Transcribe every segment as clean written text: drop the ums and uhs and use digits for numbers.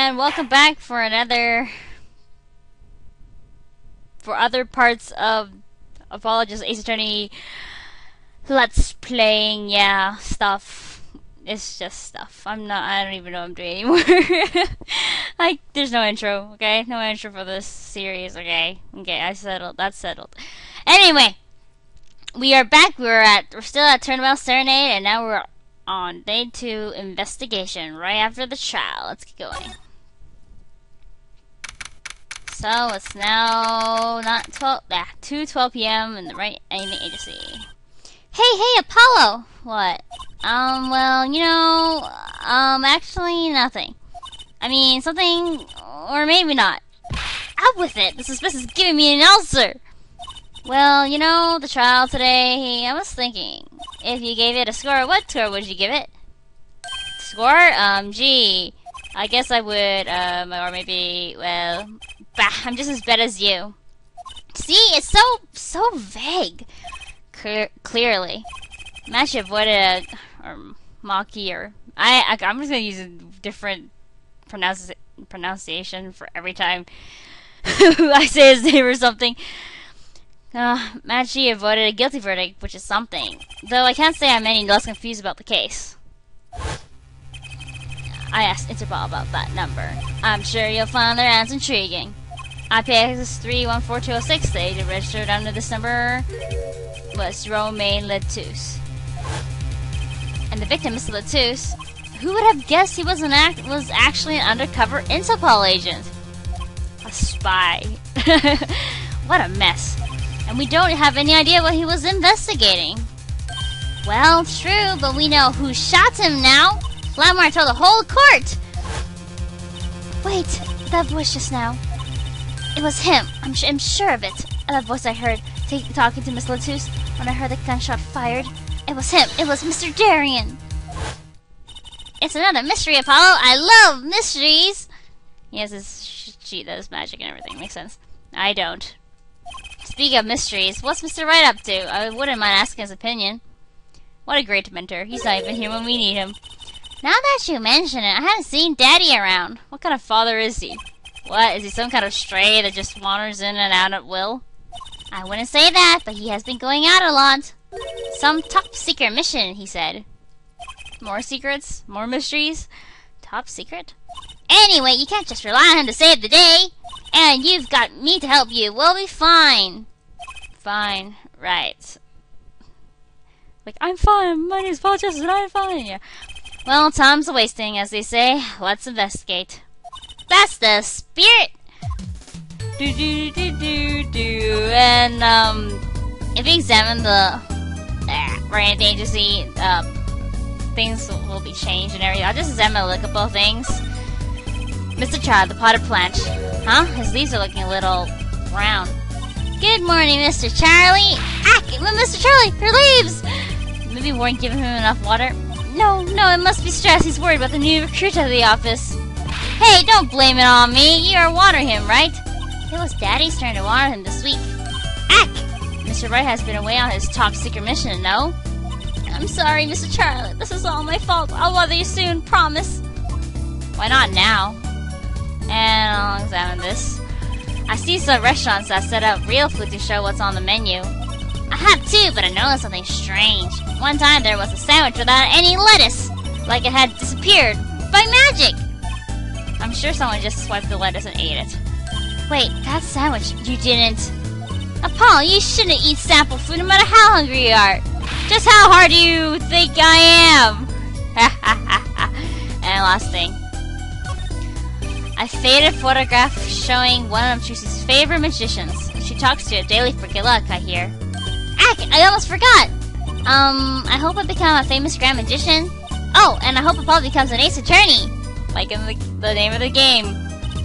And welcome back for other parts of Apologist Ace Attorney Let's Playing, stuff. It's just stuff. I don't even know what I'm doing anymore. Like, there's no intro, okay? No intro for this series, okay? Okay, that's settled. Anyway, we are back. We're still at Turnabout Serenade, and now we're on day 2 investigation, right after the trial. Let's get going. So it's now not 2:12 p.m. in the right agency. Hey, Apollo! What? Well, actually nothing. I mean, something, or maybe not. Out with it! The suspense is giving me an ulcer! Well, the trial today, I was thinking, if you gave it a score, what score would you give it? Score? Gee, I guess I would, or maybe, well, bah, I'm just as bad as you. See, it's so vague. Clearly. Match avoided or Maki, or I'm just gonna use a different pronunciation for every time I say his name or something. Machi avoided a guilty verdict, which is something. Though I can't say I'm any less confused about the case. I asked Interpol about that number. I'm sure you'll find their answer intriguing. IPX 314206, the agent registered under this number was Romain Letus. And the victim, Mr. Letus, who would have guessed he was actually an undercover Interpol agent? A spy. What a mess. And we don't have any idea what he was investigating. Well, true, but we know who shot him now. Lamar told the whole court. Wait, that voice just now. It was him. I'm sure of it. That voice I heard talking to Miss Letus when I heard the gunshot fired. It was him. It was Mr. Darien. It's another mystery, Apollo. I love mysteries. He has his cheat that is magic and everything. Makes sense. I don't. Speaking of mysteries, what's Mr. Wright up to? I wouldn't mind asking his opinion. What a great mentor. He's not even here when we need him. Now that you mention it, I haven't seen Daddy around. What kind of father is he? What, is he some kind of stray that just wanders in and out at will? I wouldn't say that, but he has been going out a lot. Some top secret mission, he said. More secrets? More mysteries? Top secret? Anyway, you can't just rely on him to save the day. And you've got me to help you. We'll be fine. Fine. Right. Like, I'm fine. My name's Paul Justice and I'm fine. Yeah. Well, time's wasting, as they say. Let's investigate. That's the spirit. And, if you examine the right agency, things will be changed and everything. I'll just examine a couple of things. Mr. Child, the potted plant. Huh? His leaves are looking a little brown. Good morning, Mr. Charlie. Mr. Charlie, your leaves! Maybe we weren't giving him enough water. No, it must be stress. He's worried about the new recruit at the office. Hey, don't blame it on me. You are watering him, right? It was Daddy's turn to water him this week. Mr. Wright has been away on his top secret mission, no? I'm sorry, Mr. Charlie. This is all my fault. I'll bother you soon, promise. Why not now? And I'll examine this. I see some restaurants that set up real food to show what's on the menu. I have too, but I noticed something strange. One time there was a sandwich without any lettuce, like it had disappeared by magic. I'm sure someone just swiped the lettuce and ate it. Wait, that sandwich, you didn't... Apollo, you shouldn't eat sample food no matter how hungry you are. Just how hard do you think I am? And last thing. A faded photograph showing one of Trucy's favorite magicians. She talks to it daily for good luck, I hear. I almost forgot! I hope I become a famous grand magician. Oh, and I hope Apollo becomes an ace attorney! Like in the name of the game.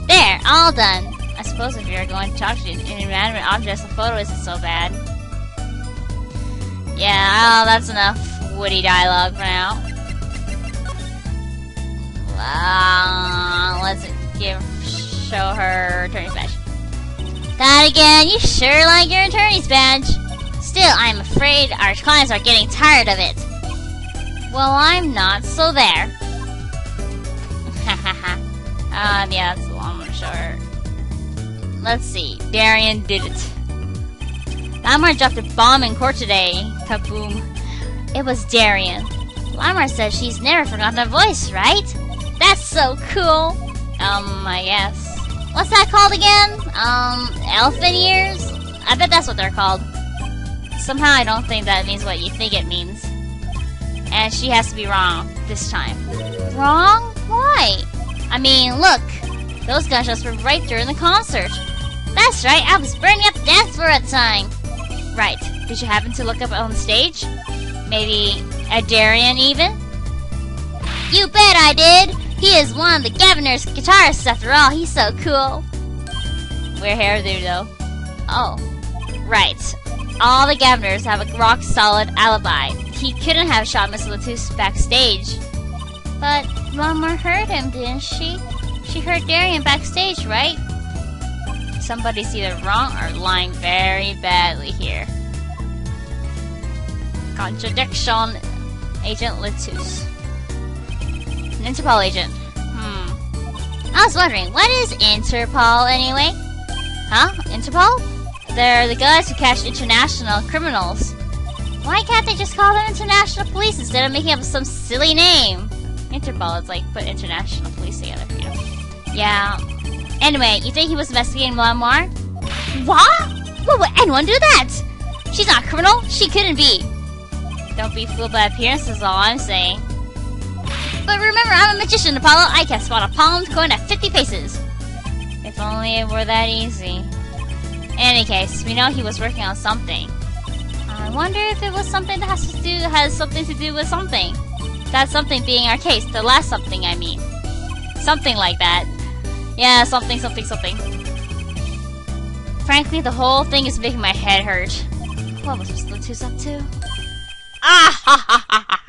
There, all done. I suppose if you're going to talk to inanimate objects, the photo isn't so bad. Yeah, that's enough witty dialogue for now. Let's show her attorney's badge. That again, you sure like your attorney's badge. Still, I'm afraid our clients are getting tired of it. Well, I'm not, so there. Yeah, that's the long and short. Let's see. Darian did it. Lamar dropped a bomb in court today. Kaboom. It was Darian. Lamar says she's never forgotten her voice, right? That's so cool. I guess. What's that called again? Elephant ears? I bet that's what they're called. Somehow I don't think that means what you think it means. And she has to be wrong this time. Wrong? Why? I mean, look. Those gunshots were right during the concert. That's right, I was burning up the dance floor at the time. Right. Did you happen to look up on the stage? Maybe a Darian even? You bet I did! He is one of the governor's guitarists after all. He's so cool. Wear hairdo though. Oh. Right. All the governors have a rock-solid alibi. He couldn't have shot Miss Latus backstage. But Mama heard him, didn't she? She heard Darian backstage, right? Somebody's either wrong or lying very badly here. Contradiction. Agent Latus. An Interpol agent. I was wondering, what is Interpol anyway? Huh? Interpol? They're the guys who catch international criminals. Why can't they just call them international police instead of making up some silly name? Interpol is like put international police together, you know. Yeah. Anyway, you think he was investigating Lamar? What? What would anyone do that? She's not a criminal. She couldn't be. Don't be fooled by appearances, is all I'm saying. But remember, I'm a magician, Apollo. I can spot a palm coin at 50 paces. If only it were that easy. In any case, we know he was working on something. I wonder if it was something that has something to do with something. That something being our case, the last something I mean. Something like that. Yeah, something. Frankly, the whole thing is making my head hurt. What was Miss Latus up to? Ah ha ha ha ha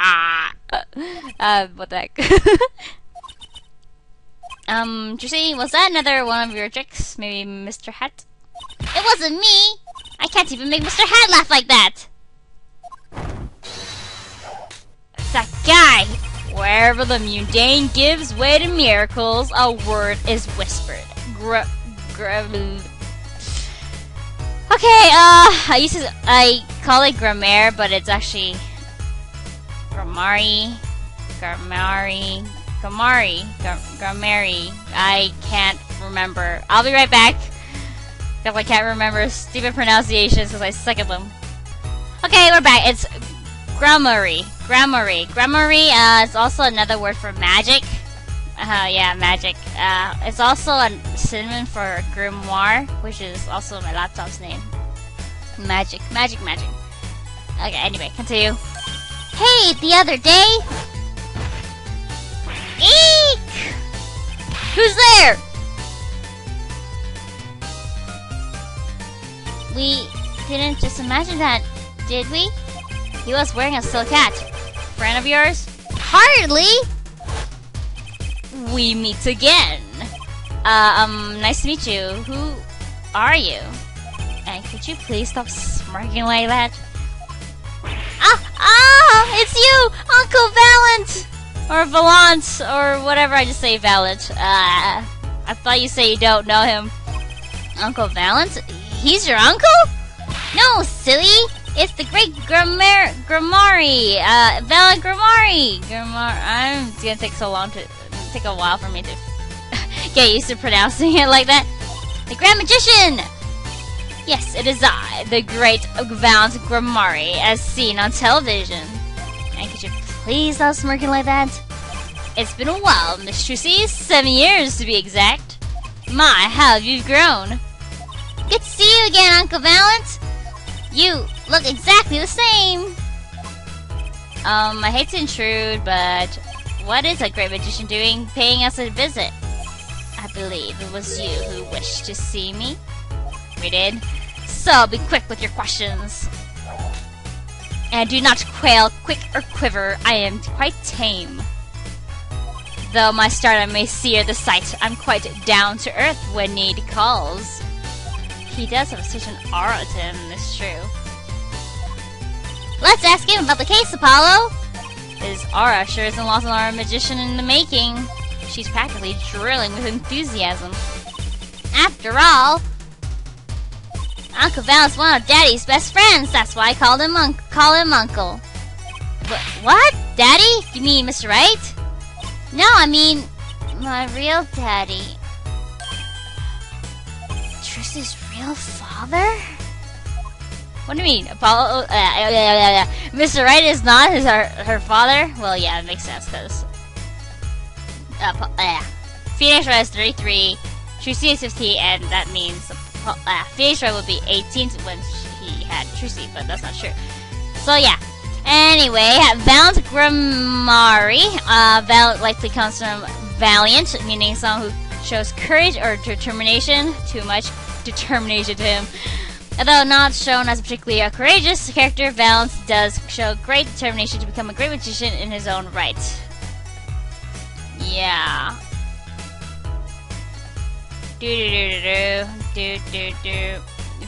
ha! What the heck? Juicy, was that another one of your tricks? Maybe Mr. Hat? It wasn't me! I can't even make Mr. Hat laugh like that! That guy! Wherever the mundane gives way to miracles, a word is whispered. Okay, I call it grammar, but it's actually grammari. I can't remember. I'll be right back. Because I can't remember stupid pronunciations because I suck at them. Okay, we're back. It's grammari. Grammari, is also another word for magic. Yeah, magic. It's also a synonym for grimoire, which is also my laptop's name. Magic. Okay, anyway, continue. Hey, the other day... Eek! Who's there? We didn't just imagine that, did we? He was wearing a silk hat. Friend of yours? Hardly! We meet again. Nice to meet you. Who are you? And could you please stop smirking like that? It's you! Uncle Valent! Or Valant, or whatever, I just say Valent. I thought you say you don't know him. Uncle Valent? He's your uncle? No, silly! It's the great Grammari! Valent Grammari! I'm gonna take a while for me to get used to pronouncing it like that. The Grand Magician! Yes, it is I, the great Valent Grammari, as seen on television. And could you please stop smirking like that? It's been a while, Miss Trucy. 7 years to be exact. My, how have you grown. Good to see you again, Uncle Valent. You look exactly the same. I hate to intrude, but what is a great magician doing paying us a visit? I believe it was you who wished to see me. We did. So be quick with your questions. And do not quail, quick or quiver. I am quite tame. Though my stardom may sear the sight, I'm quite down to earth when need calls. He does have such an aura to him, it's true. Let's ask him about the case, Apollo. His aura sure isn't lost on our magician in the making. She's practically drilling with enthusiasm. After all, Uncle Val's one of Daddy's best friends. That's why I call him Uncle. What? Daddy? You mean Mr. Right? No, I mean my real daddy. Trixie's real father? What do you mean? Apollo? Mr. Right is not her father? Well, yeah, it makes sense because Phoenix Wright is 33, Trixie is 50, and that means Phoenix Wright would be 18 when he had Trixie, but that's not true. So yeah. Anyway, Valiant Grammari. Valiant likely comes from valiant, meaning someone who shows courage or determination. Too much determination to him. Although not shown as a particularly courageous character, Valiant does show great determination to become a great magician in his own right. Yeah.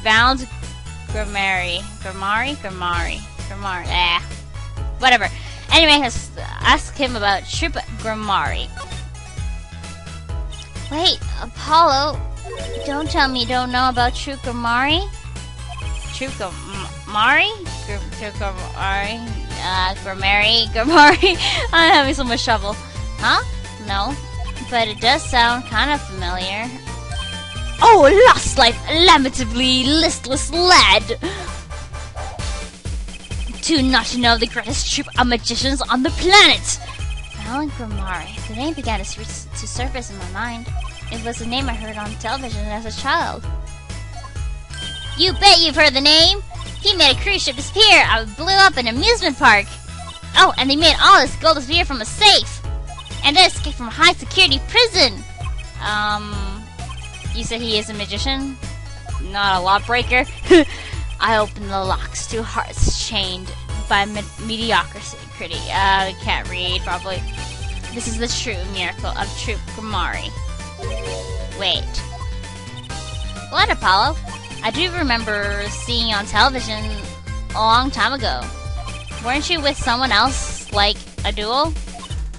Valiant Grammari. Whatever. Anyway, let's ask him about Troop Grammari. Wait, Apollo, don't tell me you don't know about Troop Grammari? Troop Grammari? Grammari? I'm having so much trouble. Huh? No. But it does sound kind of familiar. Oh, lost life, lamentably listless lad! To not know the greatest troop of magicians on the planet! Valiant Grammari. The name began to surface in my mind. It was a name I heard on television as a child. You bet you've heard the name! He made a cruise ship disappear! I blew up an amusement park! Oh, and they made all his gold disappear from a safe! And then escaped from a high security prison! You said he is a magician? Not a lawbreaker? I opened the locks to hearts chained by mediocrity. Can't read, probably. This is the true miracle of Troop Grammari. Wait. What, Apollo? I do remember seeing you on television a long time ago. Weren't you with someone else, like a duo?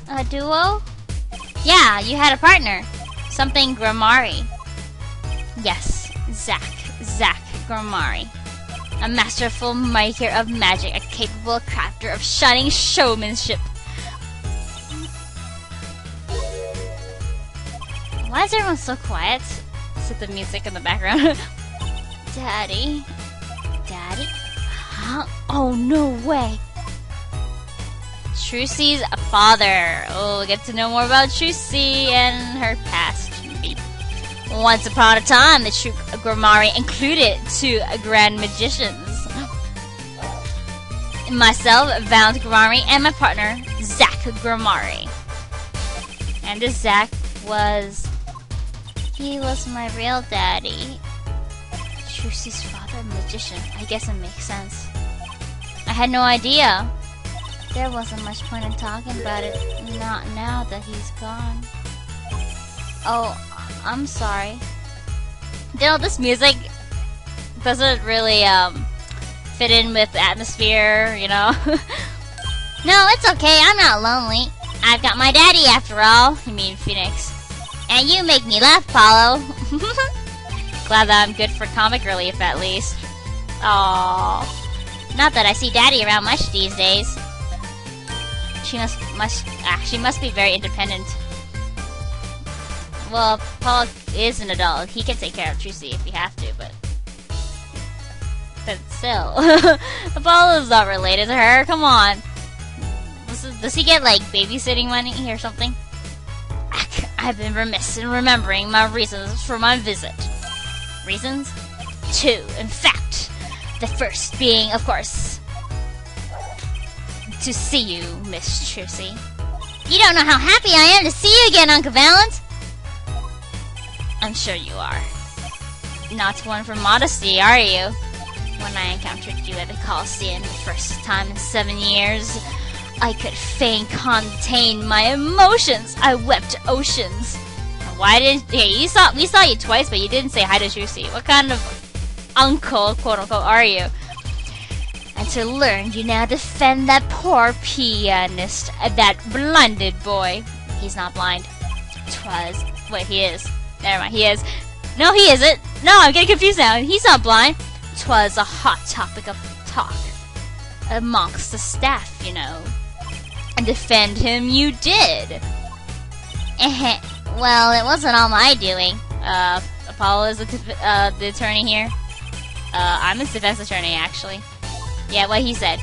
A duo? Yeah, you had a partner. Something Grammari. Yes, Zach Grammari. A masterful maker of magic, a capable crafter of shining showmanship. Why is everyone so quiet? With the music in the background. Daddy? Huh? Oh, no way. Trixie's father. Oh, we'll get to know more about Trixie and her past. Once upon a time, the Troop Grammari included 2 grand magicians. Myself, Valiant Grammari, and my partner, Zach Grammari. And this Zach he was my real daddy. Trixie's father, a magician. I guess it makes sense. I had no idea. There wasn't much point in talking about it. Not now that he's gone. Oh, I'm sorry. You know, this music doesn't really fit in with the atmosphere, you know. No, it's okay. I'm not lonely. I've got my daddy after all. You mean Phoenix. And you make me laugh, Apollo. Glad that I'm good for comic relief at least. Aww. Not that I see daddy around much these days. She must be very independent. Well, Paul is an adult. He can take care of Trixie if he have to, but still. Apollo's not related to her. Come on. Does he get, like, babysitting money or something? I've been remiss in remembering my reasons for my visit. Reasons? 2, in fact. The first being, of course, to see you, Miss Trixie. You don't know how happy I am to see you again, Uncle Valiant. I'm sure you are. Not one for modesty, are you? When I encountered you at the Coliseum the first time in 7 years, I could fain contain my emotions. I wept oceans. Why didn't we saw you twice, but you didn't say hi to Trixie. What kind of uncle, quote unquote, are you? And to learn you now defend that poor pianist, that blinded boy. He's not blind. 'Twas... Wait, he is. Never mind, he is. No, he isn't. No, I'm getting confused now. He's not blind. 'Twas a hot topic of talk amongst the staff, you know. And defend him you did. Well, it wasn't all my doing. Apollo is the attorney here. I'm his defense attorney, actually. Yeah, what he said.